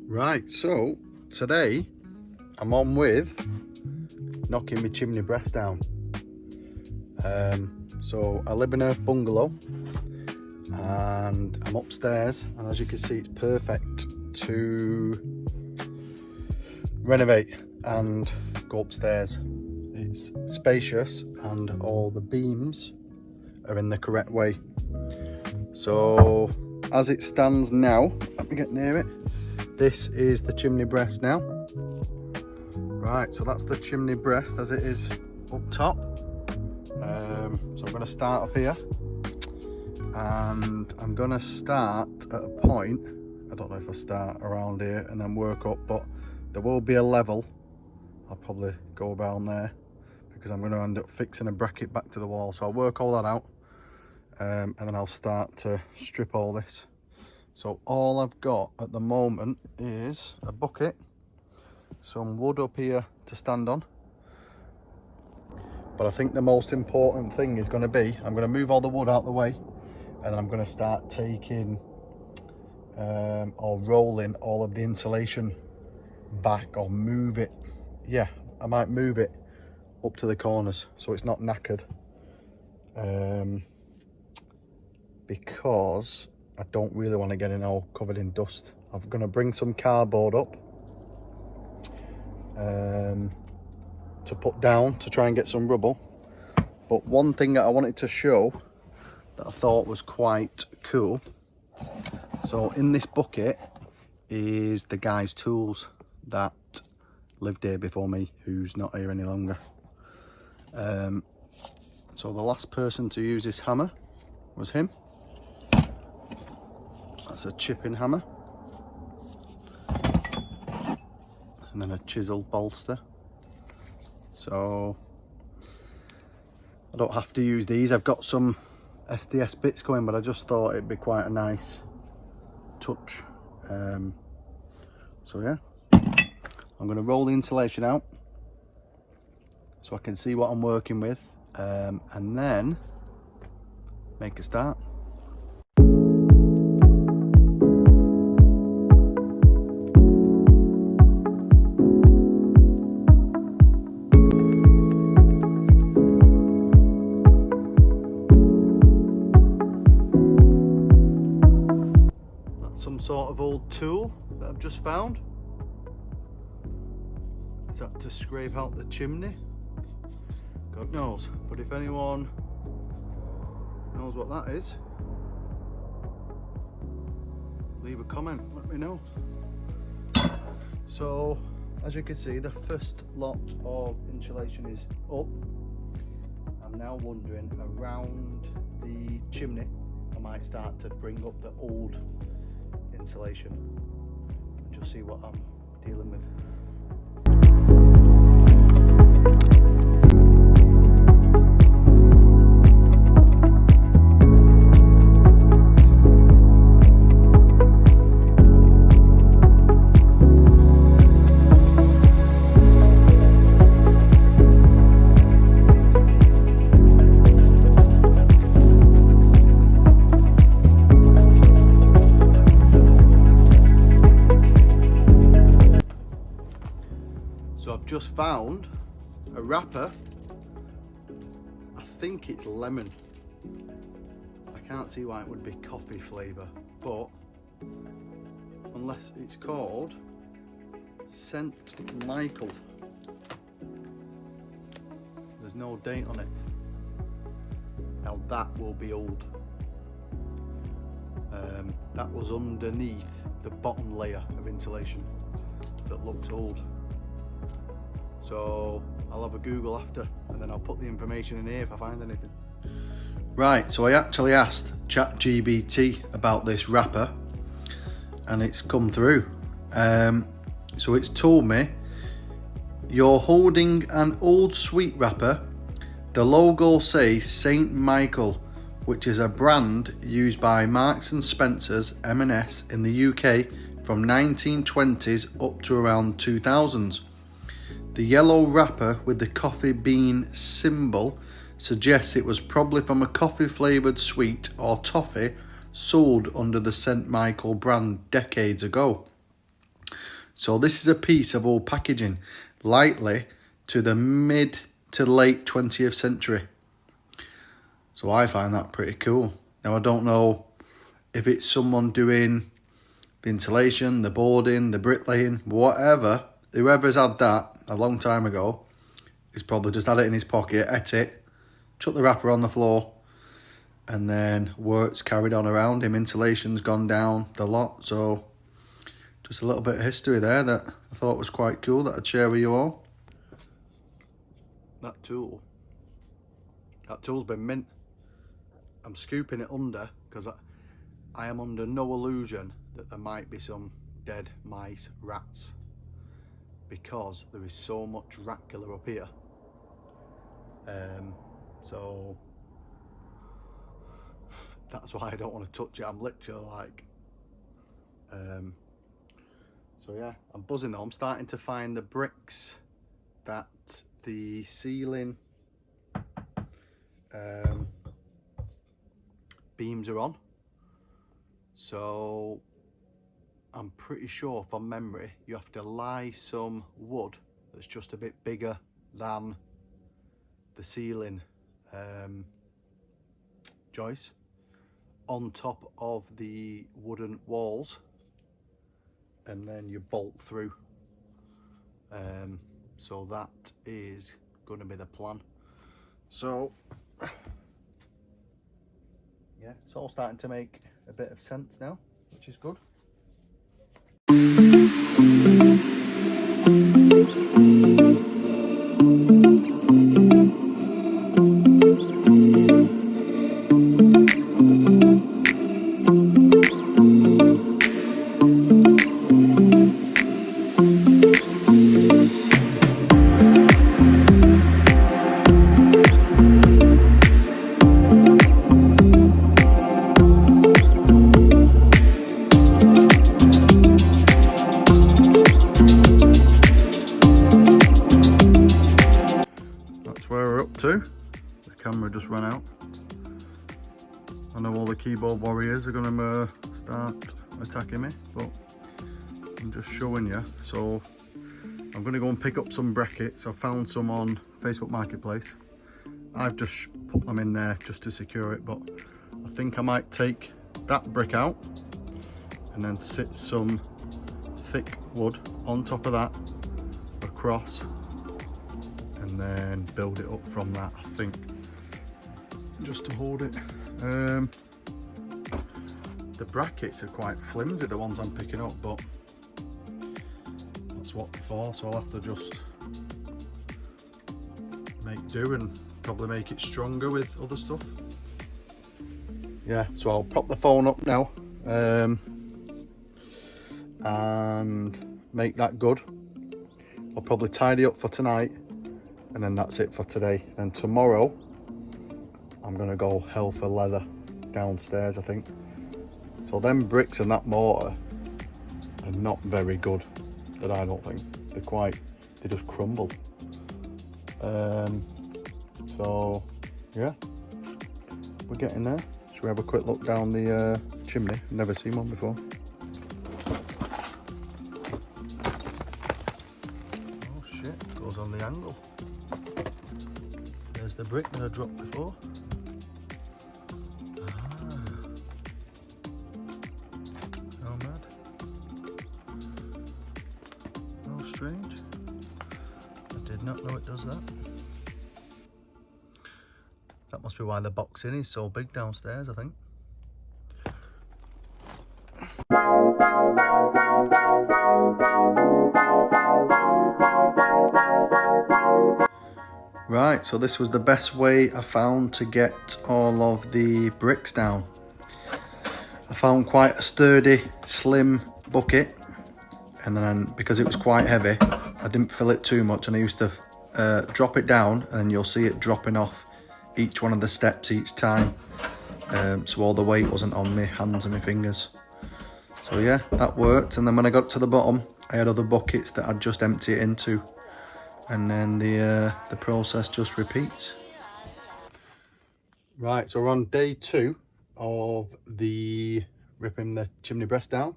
Right, so today I'm on with knocking my chimney breast down. So I live in a bungalow and I'm upstairs, and as you can see it's perfect to renovate and go upstairs. It's spacious and all the beams are in the correct way. So as it stands now, let me get near it. This is the chimney breast now. Right, so that's the chimney breast as it is up top. So I'm going to start up here, and I'm going to start at a point. I don't know if I start around here and then work up, but there will be a level. I'll probably go around there because I'm going to end up fixing a bracket back to the wall. So I'll work all that out, and then I'll start to strip all this. So all I've got at the moment is a bucket, some wood up here to stand on. But I think the most important thing is going to be, I'm going to move all the wood out the way, and then I'm going to start taking or rolling all of the insulation back, or move it. Yeah, I might move it up to the corners so it's not knackered. Because I don't really want to get it all covered in dust. I'm going to bring some cardboard up to put down to try and get some rubble. But one thing that I wanted to show that I thought was quite cool. So in this bucket is the guy's tools that lived here before me, who's not here any longer. So the last person to use this hammer was him. That's a chipping hammer, and then a chisel bolster. So I don't have to use these. I've got some SDS bits going, but I just thought it'd be quite a nice touch. So yeah, I'm going to roll the insulation out so I can see what I'm working with, and then make a start. Some sort of old tool that I've just found. Is that to scrape out the chimney? God knows, but if anyone knows what that is, leave a comment, let me know. So as you can see, the first lot of insulation is up. I'm now wondering, around the chimney I might start to bring up the old insulation and just see what I'm dealing with. So I've just found a wrapper. I think it's lemon. I can't see why it would be coffee flavour, but unless it's called St. Michael. There's no date on it. Now that will be old. That was underneath the bottom layer of insulation that looks old. So I'll have a Google after, and then I'll put the information in here if I find anything. Right, so I actually asked ChatGPT about this wrapper and it's come through. So it's told me, you're holding an old sweet wrapper. The logo says St. Michael, which is a brand used by Marks and Spencer's M&S in the UK from 1920s up to around 2000s. The yellow wrapper with the coffee bean symbol suggests it was probably from a coffee flavoured sweet or toffee sold under the St. Michael brand decades ago. So this is a piece of old packaging, likely to the mid to late 20th century. So I find that pretty cool. Now I don't know if it's someone doing the insulation, the boarding, the bricklaying, whatever. Whoever's had that a long time ago, he's probably just had it in his pocket, ate it, chucked the wrapper on the floor, and then work's carried on around him. Insulation's gone down the lot. So just a little bit of history there that I thought was quite cool that I'd share with you all. That tool's been mint. I'm scooping it under because I am under no illusion that there might be some dead mice, rats, because there is so much rat killer up here. So that's why I don't want to touch it. I'm literally like, so yeah, I'm buzzing though. I'm starting to find the bricks that the ceiling beams are on. So I'm pretty sure from memory you have to lie some wood that's just a bit bigger than the ceiling joist on top of the wooden walls, and then you bolt through. So that is going to be the plan. So yeah, it's all starting to make a bit of sense now, which is good. The camera just ran out. I know all the keyboard warriors are going to start attacking me, but I'm just showing you. So I'm going to go and pick up some brackets. I found some on Facebook Marketplace. I've just put them in there just to secure it, but I think I might take that brick out and then sit some thick wood on top of that across, and then build it up from that, I think, just to hold it. The brackets are quite flimsy, the ones I'm picking up, but that's what for, so I'll have to just make do and probably make it stronger with other stuff. Yeah, so I'll prop the phone up now and make that good. I'll probably tidy up for tonight, and then that's it for today. And tomorrow I'm gonna go hell for leather downstairs, I think. So them bricks and that mortar are not very good, that I don't think. They just crumble. So yeah, we're getting there. Should we have a quick look down the chimney? Never seen one before. Oh shit, goes on the angle. There's the brick that I dropped before. Ah. strange. I did not know it does that. That must be why the boxing is so big downstairs, I think. Right, so this was the best way I found to get all of the bricks down. I found quite a sturdy, slim bucket, and then because it was quite heavy, I didn't fill it too much, and I used to drop it down, and you'll see it dropping off each one of the steps each time, so all the weight wasn't on my hands and my fingers. So yeah, that worked. And then when I got to the bottom, I had other buckets that I'd just empty it into, and then the process just repeats. Right, so we're on day 2 of the ripping the chimney breast down.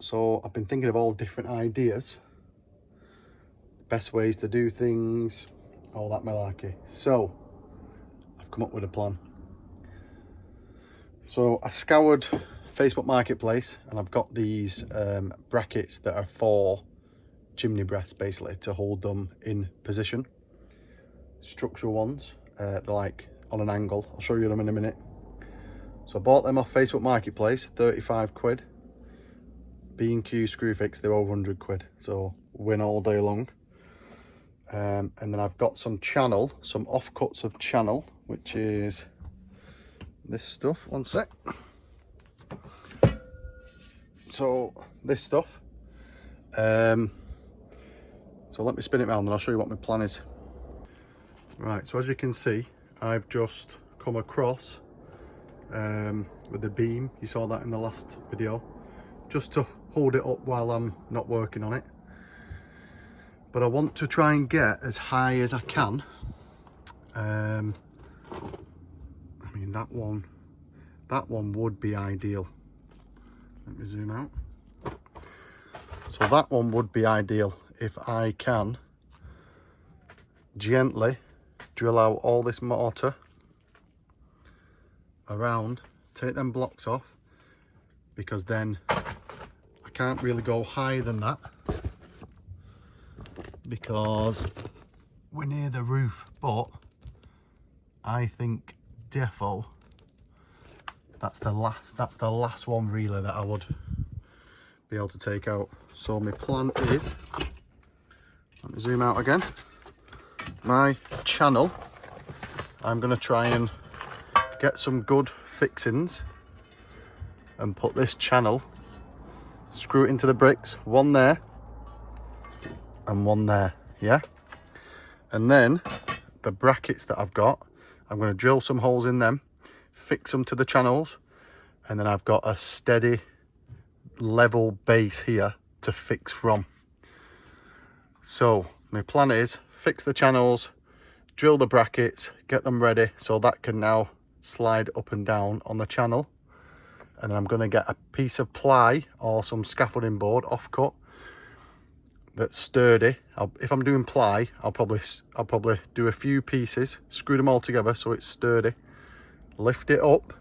So I've been thinking of all different ideas, best ways to do things, all that malarkey. So I've come up with a plan. So I scoured Facebook Marketplace, and I've got these brackets that are for chimney breasts, basically to hold them in position. Structural ones, they're like on an angle. I'll show you them in a minute. So I bought them off Facebook Marketplace, 35 quid. B&Q Screwfix, they're over 100 quid, so win all day long. And then I've got some channel, some offcuts of channel, which is this stuff. One sec. So this stuff. So let me spin it around and I'll show you what my plan is. Right, so as you can see, I've just come across with the beam. You saw that in the last video, just to hold it up while I'm not working on it. But I want to try and get as high as I can. I mean, that one would be ideal. Let me zoom out. So that one would be ideal if I can gently drill out all this mortar around, take them blocks off, because then I can't really go higher than that because we're near the roof. But I think defo that's the last one really that I would be able to take out. So my plan is, let me zoom out again, my channel, I'm going to try and get some good fixings and put this channel, screw it into the bricks, one there and one there, yeah? And then the brackets that I've got, I'm going to drill some holes in them, fix them to the channels, and then I've got a steady level base here to fix from. So my plan is fix the channels, drill the brackets, get them ready so that can now slide up and down on the channel. And then I'm going to get a piece of ply or some scaffolding board offcut that's sturdy. If I'm doing ply, I'll probably do a few pieces, screw them all together so it's sturdy, lift it up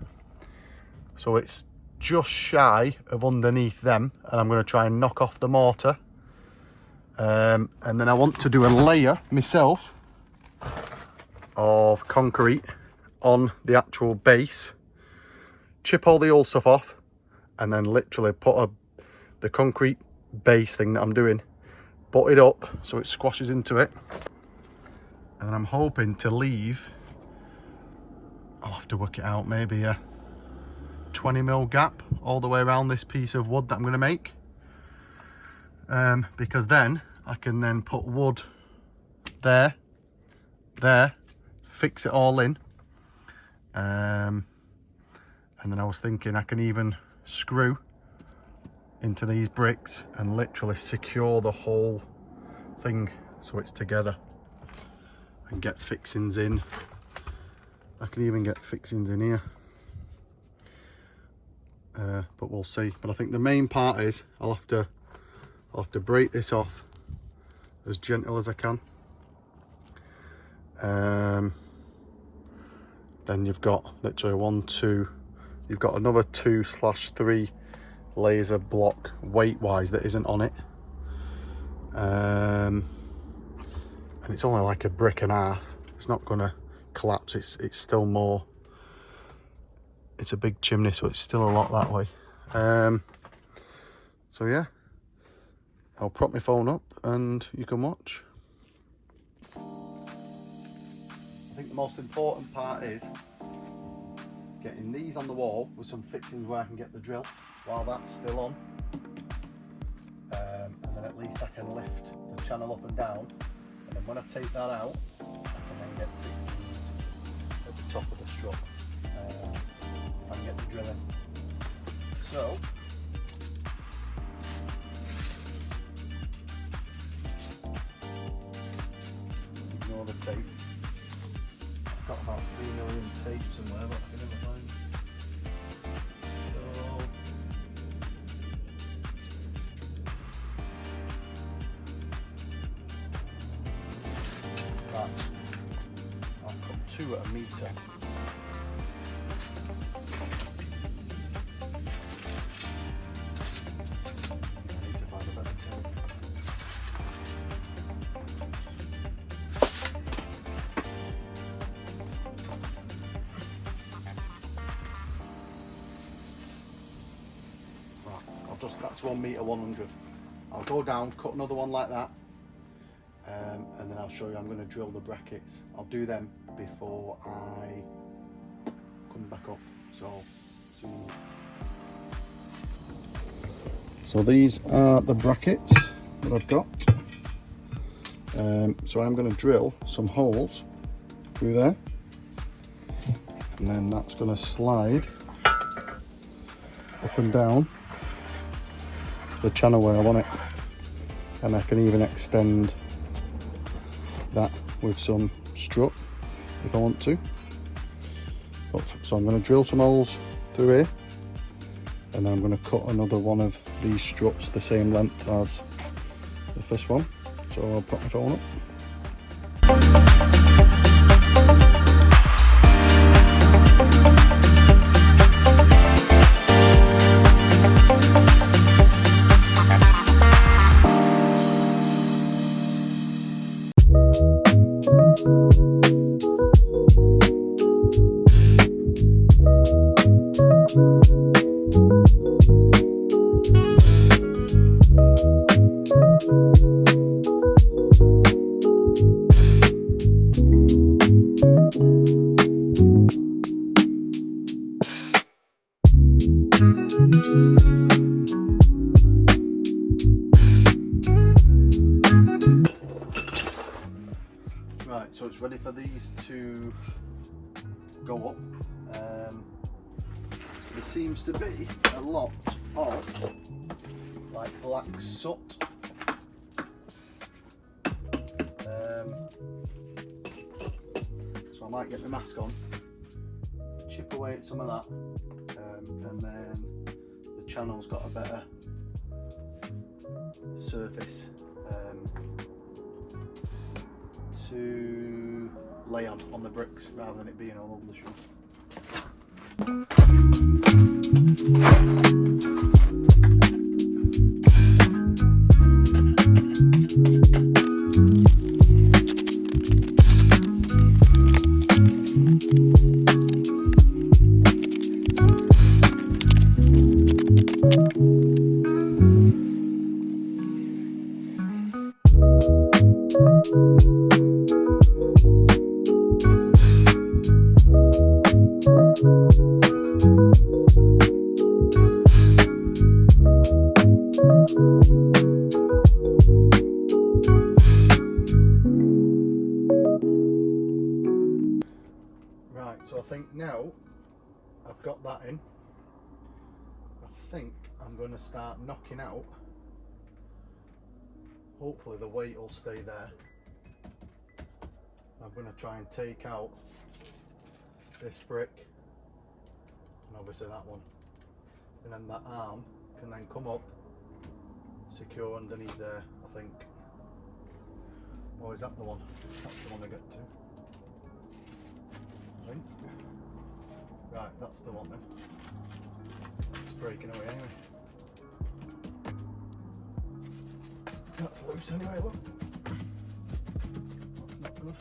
so it's just shy of underneath them, and I'm going to try and knock off the mortar. And then I want to do a layer myself of concrete on the actual base, chip all the old stuff off, and then literally put the concrete base thing that I'm doing, butt it up so it squashes into it. And then I'm hoping to leave, I'll have to work it out, maybe a 20mm gap all the way around this piece of wood that I'm going to make, because then I can then put wood there, fix it all in, and then I was thinking I can even screw into these bricks and literally secure the whole thing so it's together, and get fixings in. I can even get fixings in here, but we'll see. But I think the main part is I'll have to break this off as gentle as I can. Then you've got literally you've got another 2/3 laser block weight wise that isn't on it. And it's only like a brick and a half. It's not gonna collapse. It's still more. It's a big chimney, so it's still a lot that way. So yeah, I'll prop my phone up and you can watch. I think the most important part is getting these on the wall with some fixings where I can get the drill while that's still on. And then at least I can lift the channel up and down. And then when I take that out, I can then get fixings at the top of the strut. If I can get the drill in. So, ignore the tape. I've got about 3 million tape somewhere, but I can never find it. Right, I'll cut 2 at a metre. I need to find a better tape. That's 1 metre 100. I'll go down, cut another one like that, and then I'll show you I'm going to drill the brackets. I'll do them before I come back up. So these are the brackets that I've got. So I'm going to drill some holes through there, and then that's going to slide up and down the channel where I want it, and I can even extend that with some strut if I want to. So I'm going to drill some holes through here, and then I'm going to cut another one of these struts the same length as the first one. So I'll put my phone up. Right, so it's ready for these to go up. So there seems to be a lot of like black soot. So I might get the mask on, chip away at some of that, and then the channel's got a better surface to lay on the bricks rather than it being all over the shoe. So I think now I've got that in, I think I'm going to start knocking out. Hopefully the weight will stay there. I'm going to try and take out this brick and obviously that one, and then that arm can then come up, secure underneath there, I think. Or is that the one? That's the one I get to. Right, that's the one then. It's breaking away anyway. That's loose anyway, look. That's not good.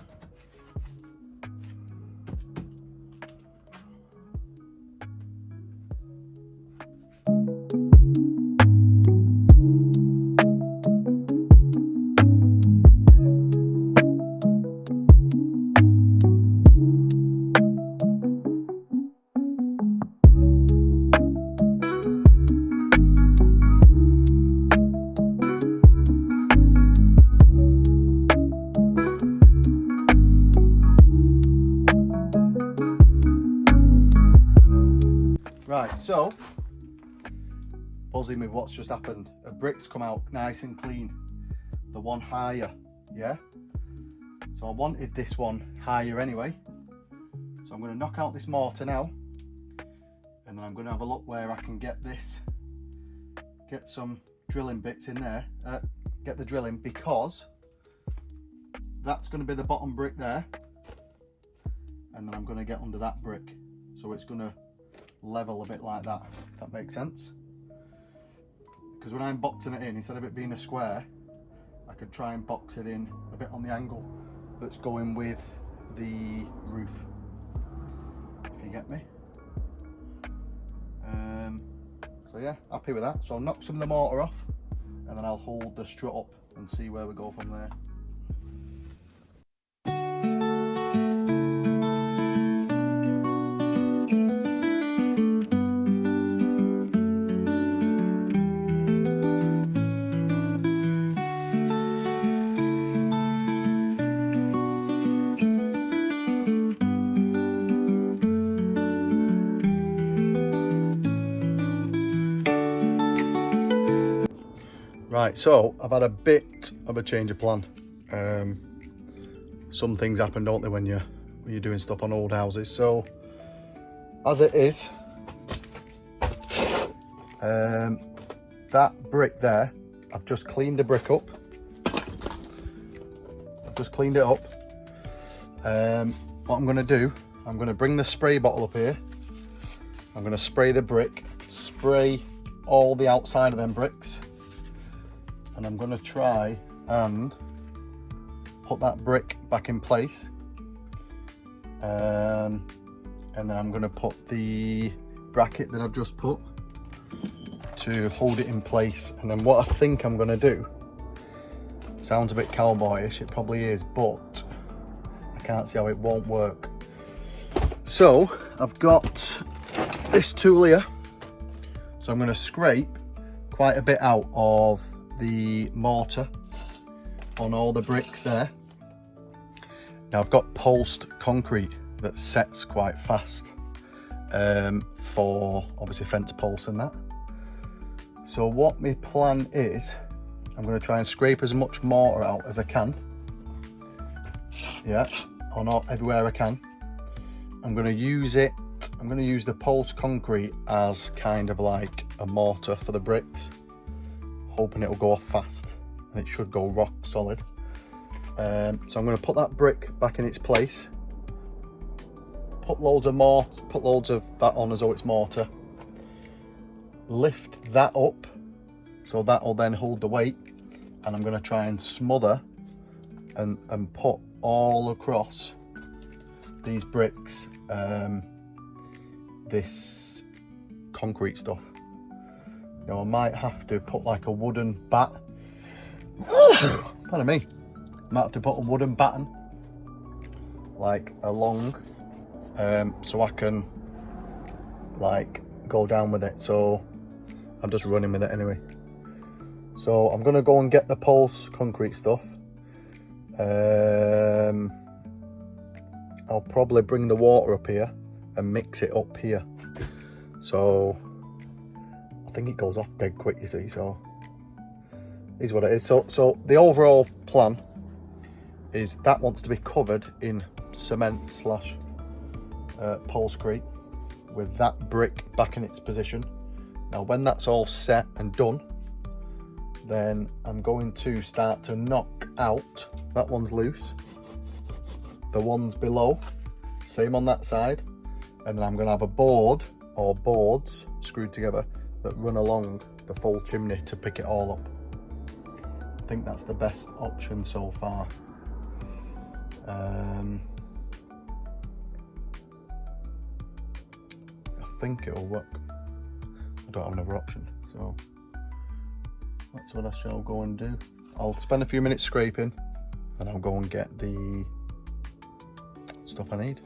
Right, so buzzing with what's just happened. A brick's come out nice and clean. The one higher, yeah? So I wanted this one higher anyway. So I'm going to knock out this mortar now. And then I'm going to have a look where I can get this, get some drilling bits in there. Get the drilling, because that's going to be the bottom brick there. And then I'm going to get under that brick. So it's going to level a bit like that, if that makes sense. Because when I'm boxing it in, instead of it being a square, I could try and box it in a bit on the angle that's going with the roof, if you get me. So yeah, happy with that. So I'll knock some of the mortar off and then I'll hold the strut up and see where we go from there. Right, so I've had a bit of a change of plan. Some things happen, don't they, when you're doing stuff on old houses. So as it is, that brick there, I've just cleaned the brick up. I've just cleaned it up. What I'm going to do, I'm going to bring the spray bottle up here. I'm going to spray the brick, spray all the outside of them bricks. And I'm going to try and put that brick back in place. And then I'm going to put the bracket that I've just put to hold it in place. And then what I think I'm going to do, sounds a bit cowboyish, it probably is, but I can't see how it won't work. So I've got this tool here. So I'm going to scrape quite a bit out of the mortar on all the bricks there. Now I've got pulsed concrete that sets quite fast for obviously fence posts and that. So what my plan is, I'm going to try and scrape as much mortar out as I can. Yeah, or not everywhere I can. I'm going to use it. I'm going to use the pulsed concrete as kind of like a mortar for the bricks, hoping it will go off fast, and it should go rock solid. So I'm going to put that brick back in its place, put loads of that on as though it's mortar, lift that up so that will then hold the weight, and I'm going to try and smother and put all across these bricks this concrete stuff. You know, I might have to put like a wooden bat. Pardon me. I might have to put a wooden batten like along, so I can like go down with it. So I'm just running with it anyway. So I'm gonna go and get the pulse concrete stuff. I'll probably bring the water up here and mix it up here. So I think it goes off dead quick, you see, so is what it is. So the overall plan is that wants to be covered in cement slash Polscrete with that brick back in its position. Now when that's all set and done, then I'm going to start to knock out, that one's loose, the ones below, same on that side, and then I'm going to have a board or boards screwed together that run along the full chimney to pick it all up. I think that's the best option so far. I think it'll work. I don't have another option, so that's what I shall go and do. I'll spend a few minutes scraping and I'll go and get the stuff I need.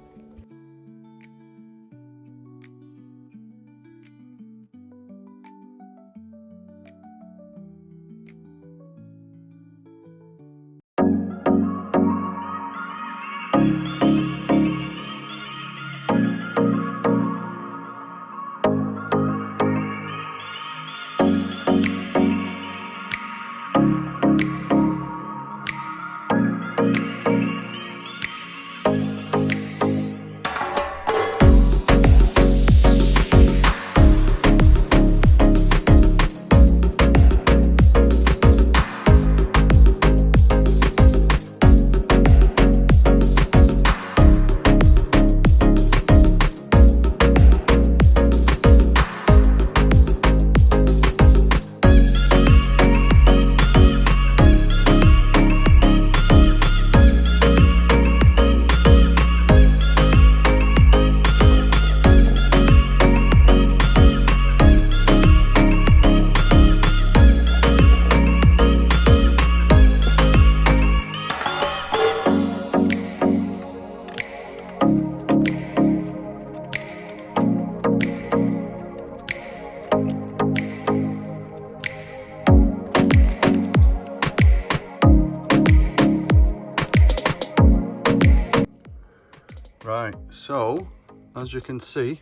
Right, so as you can see,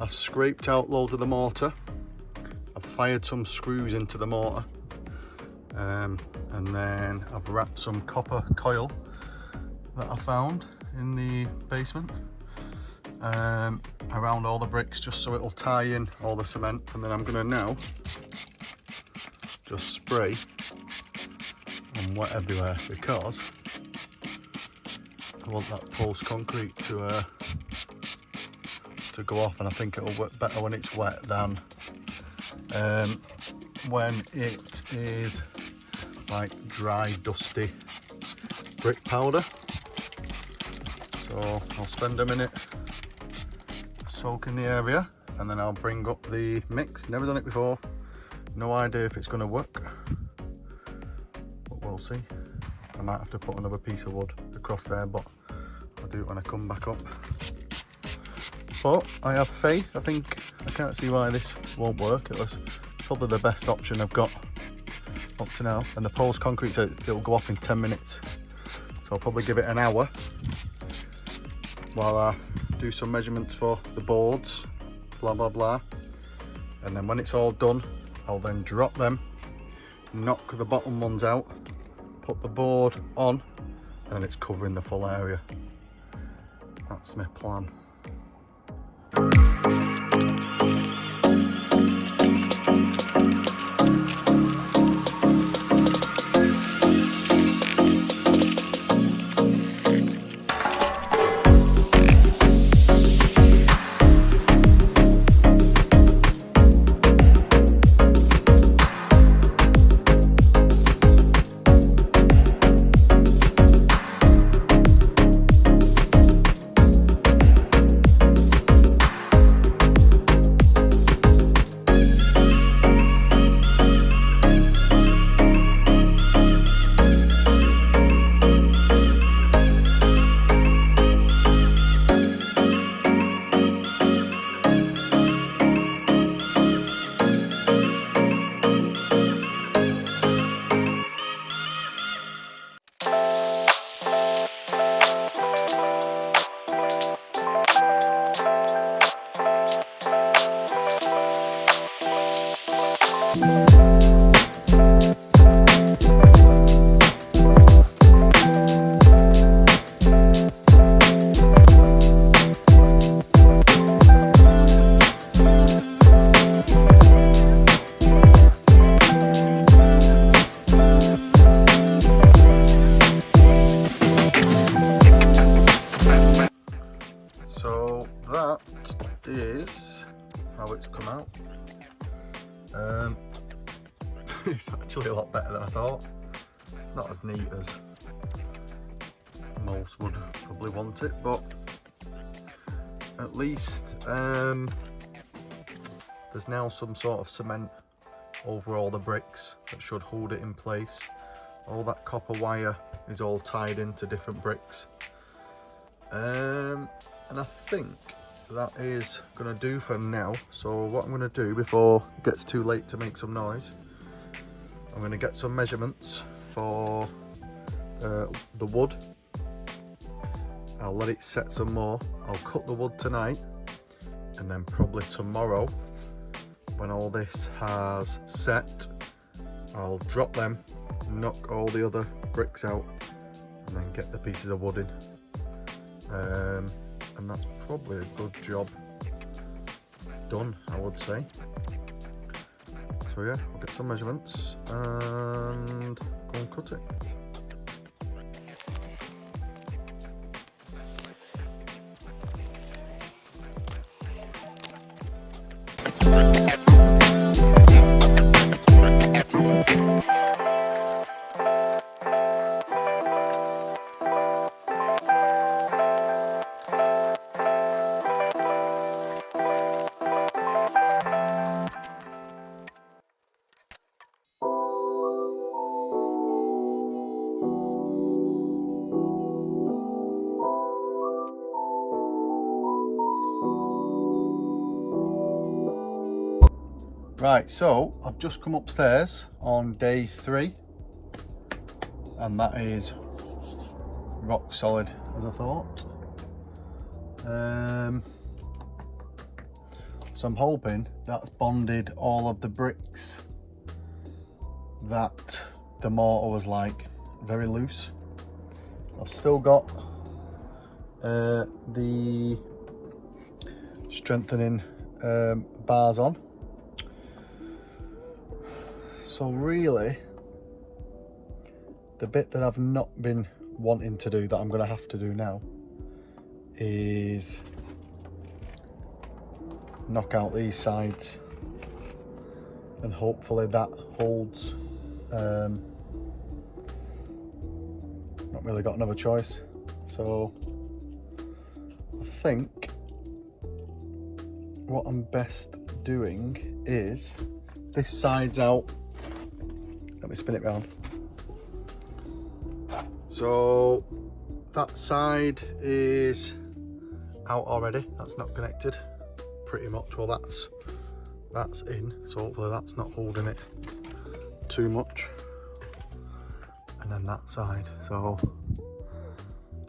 I've scraped out loads of the mortar. I've fired some screws into the mortar, and then I've wrapped some copper coil that I found in the basement around all the bricks, just so it'll tie in all the cement. And then I'm gonna now just spray and wet everywhere, because I want that post concrete to go off, and I think it'll work better when it's wet than when it is like dry, dusty brick powder. So I'll spend a minute soaking the area, and then I'll bring up the mix. Never done it before, no idea if it's going to work, but we'll see. I might have to put another piece of wood across there, but I'll do it when I come back up. But I have faith. I can't see why this won't work. It was probably the best option I've got up to now. And the post concrete says it'll go off in 10 minutes. So I'll probably give it an hour while I do some measurements for the boards, blah, blah, blah. And then when it's all done, I'll then drop them, knock the bottom ones out, put the board on, and then it's covering the full area. That's my plan. So that is how it's come out. It's actually a lot better than I thought. It's not as neat as most would probably want it, but at least there's now some sort of cement over all the bricks that should hold it in place. All that copper wire is all tied into different bricks. And I think that is going to do for now. So what I'm going to do before it gets too late to make some noise, I'm going to get some measurements for the wood. I'll let it set some more. I'll cut the wood tonight, and then probably tomorrow, when all this has set, I'll drop them, knock all the other bricks out, and then get the pieces of wood in. And that's probably a good job done, I would say. So yeah, I'll get some measurements and go and cut it. Right, so I've just come upstairs on day 3, and that is rock solid as I thought. So I'm hoping that's bonded all of the bricks that the mortar was like very loose. I've still got the strengthening bars on. So really, the bit that I've not been wanting to do that I'm going to have to do now is knock out these sides, and hopefully that holds. Not really got another choice. So I think what I'm best doing is this side's out. Let me spin it round. So that side is out already. That's not connected pretty much. Well, that's in, so hopefully that's not holding it too much. And then that side, so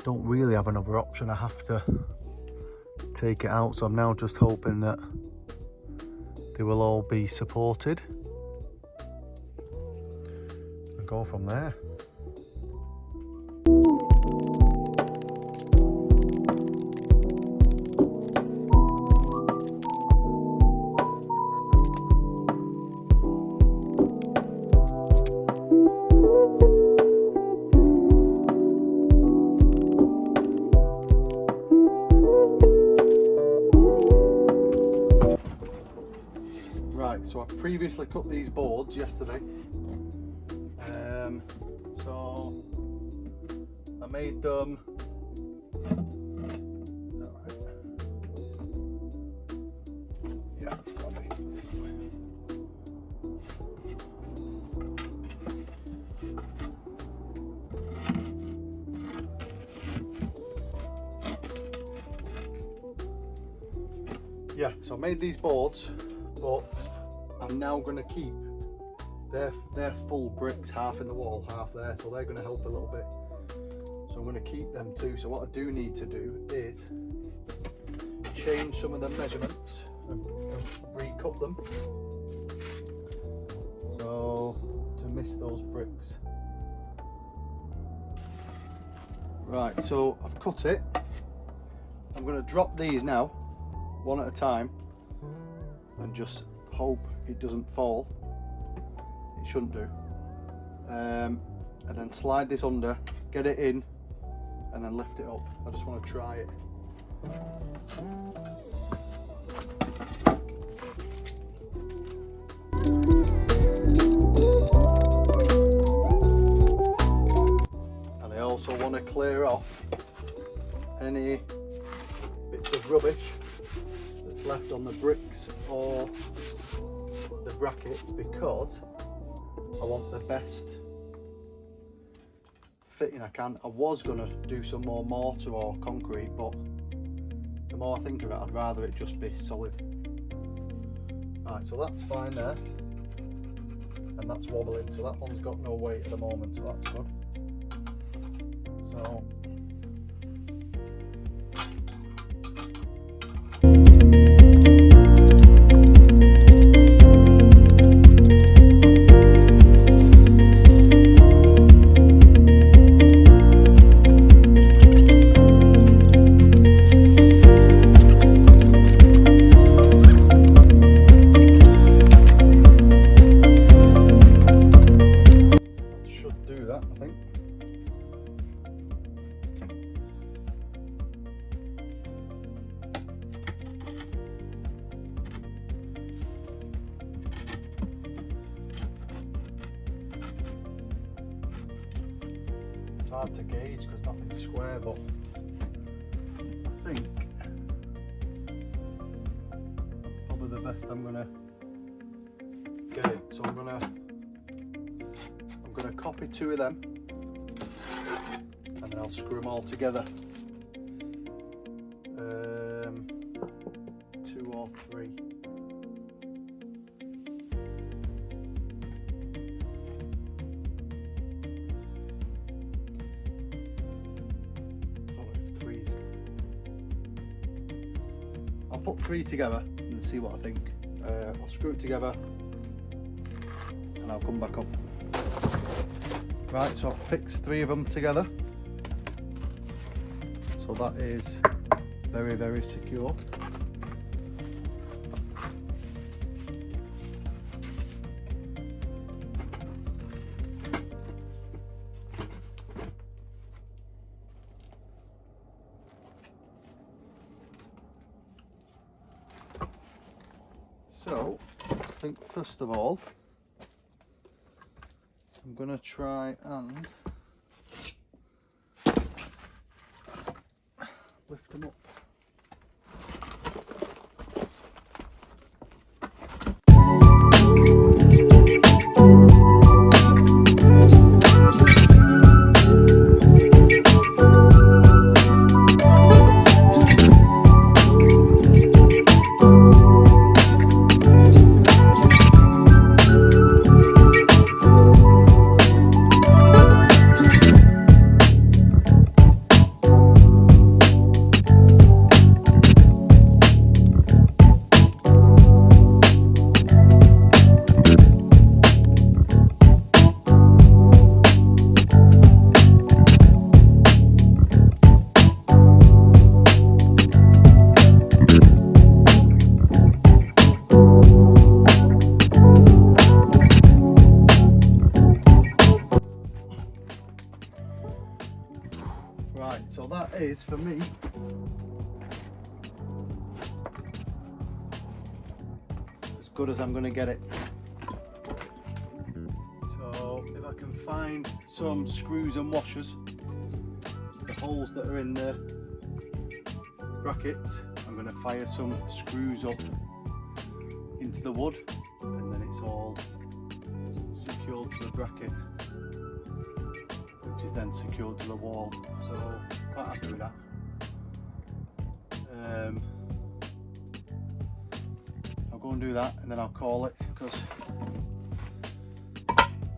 don't really have another option. I have to take it out, so I'm now just hoping that they will all be supported and go from there. So I previously cut these boards yesterday. So I made them. Yeah, yeah. So I made these boards, but I'm now going to keep their full bricks, half in the wall, half there, so they're going to help a little bit. So I'm going to keep them too. So what I do need to do is change some of the measurements and recut them, so to miss those bricks. Right, so I've cut it. I'm going to drop these now, one at a time, and just hope it doesn't fall. It shouldn't do. And then slide this under, get it in, and then lift it up. I just want to try it. clear off any bits of rubbish that's left on the bricks or the brackets, because I want the best fitting I can. I was going to do some more mortar or concrete, but the more I think of it, I'd rather it just be solid. Right, so that's fine there, and that's wobbling, so that one's got no weight at the moment, so that's good. So it's hard to gauge because nothing's square, but I think that's probably the best I'm gonna get it. So I'm gonna copy 2 of them, and then I'll screw them all together. 2 or 3. I'll put 3 together and see what I think. I'll screw it together and I'll come back up. Right, so I've fixed 3 of them together. So that is very, very secure. So, I think first of all, I'm going to try and lift them up. Right, so that is for me as good as I'm going to get it. So if I can find some screws and washers, the holes that are in the brackets, I'm going to fire some screws up into the wood, and then it's all secured to the bracket, which is then secured to the wall. So quite happy with that. I'll go and do that, and then I'll call it, because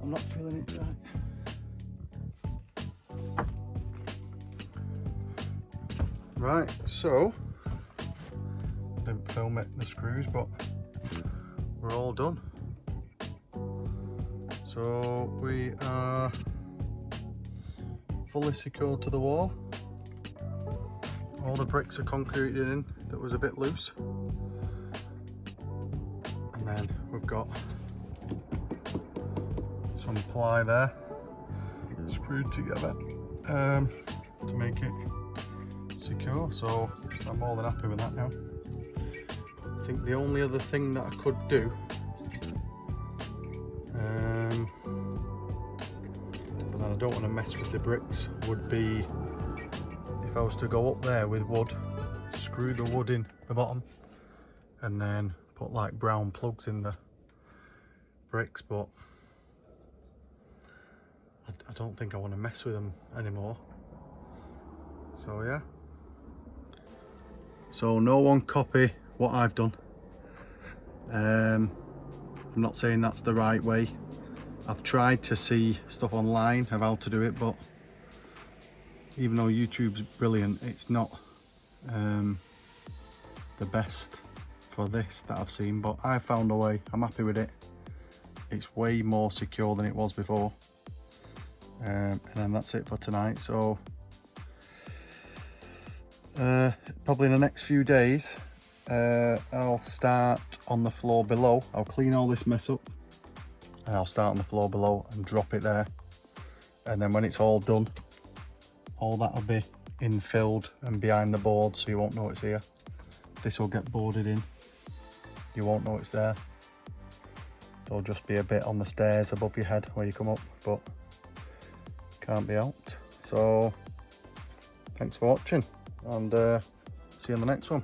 I'm not feeling it right. Right, so didn't film it, the screws, but we're all done. So we are fully secured to the wall. All the bricks are concreted in that was a bit loose. And then we've got some ply there screwed together to make it secure. So I'm more than happy with that now. I think the only other thing that I could do and I don't want to mess with the bricks, would be if I was to go up there with wood, screw the wood in the bottom, and then put like brown plugs in the bricks, but I don't think I want to mess with them anymore. So yeah. So no one copy what I've done. I'm not saying that's the right way. I've tried to see stuff online of how to do it, but even though YouTube's brilliant, it's not the best for this that I've seen, but I found a way. I'm happy with it. It's way more secure than it was before. And then that's it for tonight. So probably in the next few days I'll start on the floor below. I'll clean all this mess up and I'll start on the floor below and drop it there, and then when it's all done, all that'll be infilled and behind the board, so you won't know it's here. This will get boarded in, you won't know it's there. There'll just be a bit on the stairs above your head where you come up, but can't be helped. So thanks for watching, and see you on the next one.